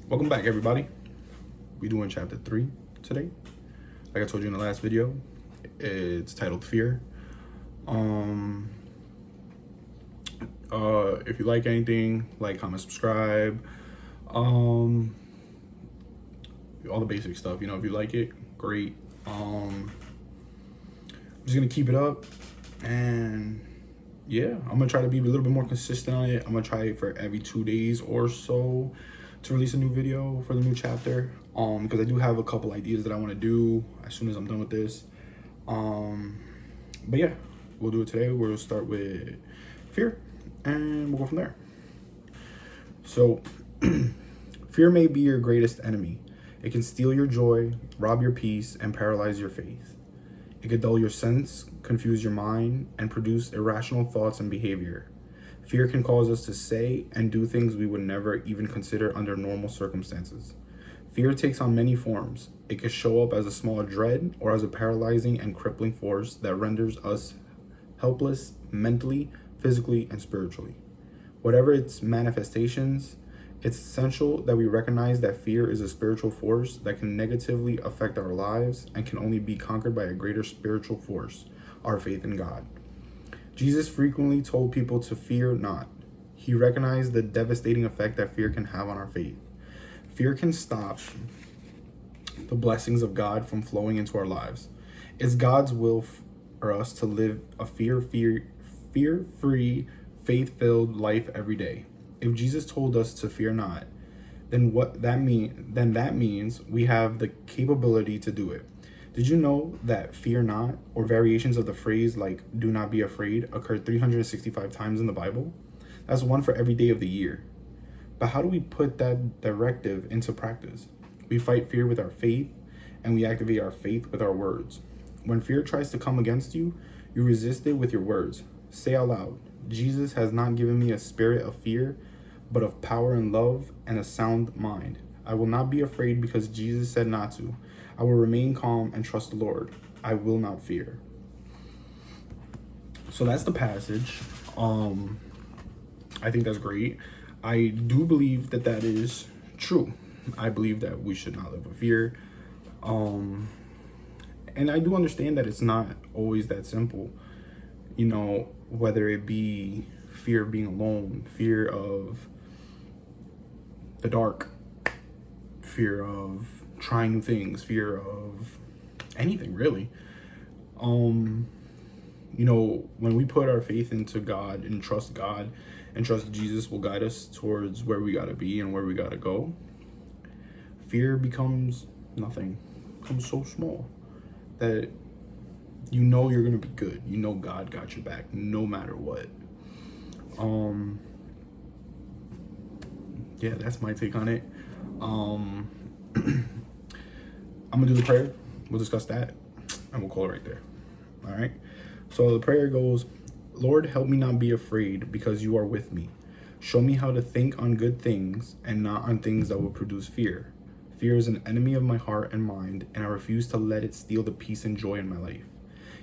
Welcome back, everybody. We're doing chapter 3 today. Like I told you in the last video, it's titled Fear. If you like anything, like, comment, subscribe. All the basic stuff. If you like it, great. I'm just gonna keep it up, and yeah, I'm gonna try to be a little bit more consistent on it. I'm gonna try it for every 2 days or so to release a new video for the new chapter, because I do have a couple ideas that I want to do as soon as I'm done with this. But yeah, we'll do it today. We'll start with fear and we'll go from there. So fear may be your greatest enemy. It can steal your joy, rob your peace, and paralyze your faith. It could dull your sense, confuse your mind, and produce irrational thoughts and behavior. Fear can cause us to say and do things we would never even consider under normal circumstances. Fear takes on many forms. It can show up as a small dread or as a paralyzing and crippling force that renders us helpless mentally, physically, and spiritually. Whatever its manifestations, it's essential that we recognize that fear is a spiritual force that can negatively affect our lives and can only be conquered by a greater spiritual force, our faith in God. Jesus frequently told people to fear not. He recognized the devastating effect that fear can have on our faith. Fear can stop the blessings of God from flowing into our lives. It's God's will for us to live a fear-free, faith-filled life every day. If Jesus told us to fear not, then that means we have the capability to do it. Did you know that fear not, or variations of the phrase like do not be afraid, occur 365 times in the Bible? That's one for every day of the year. But how do we put that directive into practice? We fight fear with our faith, and we activate our faith with our words. When fear tries to come against you, you resist it with your words. Say out loud, Jesus has not given me a spirit of fear, but of power and love and a sound mind. I will not be afraid because Jesus said not to. I will remain calm and trust the Lord. I will not fear. So that's the passage. I think that's great. I do believe that is true. I believe that we should not live with fear. And I do understand that it's not always that simple. Whether it be fear of being alone, fear of the dark, fear of trying new things, fear of anything really. When we put our faith into God and trust Jesus will guide us towards where we gotta be and where we gotta go, fear becomes nothing. It becomes so small that you're gonna be good. God got your back no matter what. Yeah, that's my take on it. I'm gonna do the prayer. We'll discuss that and we'll call it right there. All right. So the prayer goes, Lord, help me not be afraid because you are with me. Show me how to think on good things and not on things that will produce fear. Fear is an enemy of my heart and mind, and I refuse to let it steal the peace and joy in my life.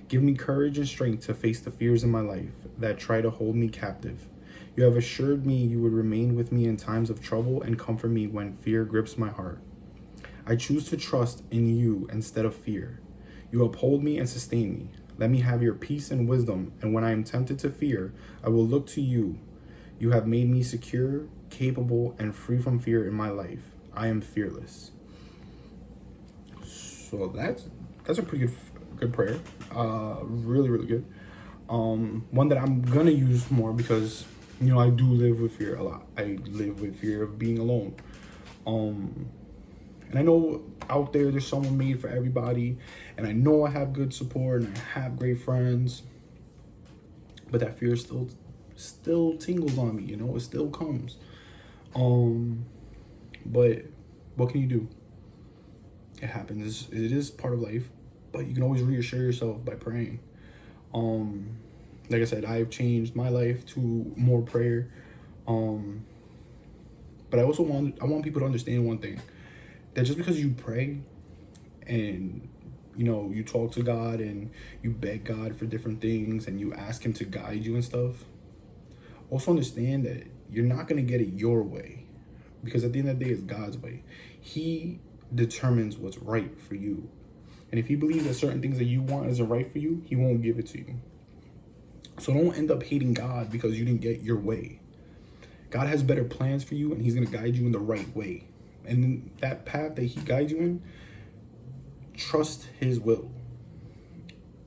Give me courage and strength to face the fears in my life that try to hold me captive. You have assured me you would remain with me in times of trouble and comfort me when fear grips my heart. I choose to trust in you instead of fear. You uphold me and sustain me. Let me have your peace and wisdom, and when I am tempted to fear, I will look to you. You have made me secure, capable, and free from fear in my life. I am fearless. So that's a pretty good prayer. Really, really good. One that I'm gonna use more because I do live with fear a lot. I live with fear of being alone. And I know out there's someone made for everybody, and I know I have good support and I have great friends, but that fear still tingles on me. It still comes. But what can you do? It happens. It is part of life, but you can always reassure yourself by praying. Like I said, I've changed my life to more prayer. But I want people to understand one thing, that just because you pray and you talk to God and you beg God for different things and you ask him to guide you and stuff, also understand that you're not going to get it your way. because at the end of the day, it's God's way. He determines what's right for you. And if he believes that certain things that you want isn't right for you, he won't give it to you. So don't end up hating God because you didn't get your way. God has better plans for you, and he's going to guide you in the right way. And that path that he guides you in, trust his will.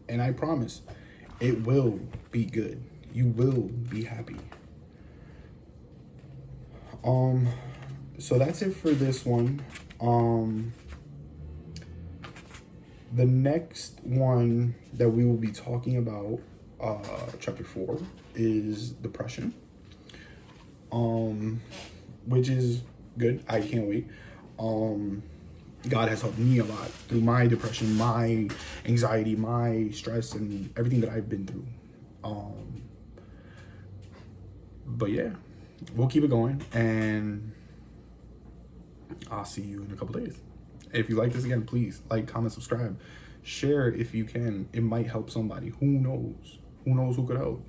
And I promise, it will be good. You will be happy. So that's it for this one. The next one that we will be talking about, chapter 4, is depression. Which is good. I can't wait. God has helped me a lot through my depression, my anxiety, my stress, and everything that I've been through. But yeah, we'll keep it going, and I'll see you in a couple days. If you like this, again, please like, comment, subscribe, share if you can. It might help somebody. Who knows? Who knows who could help?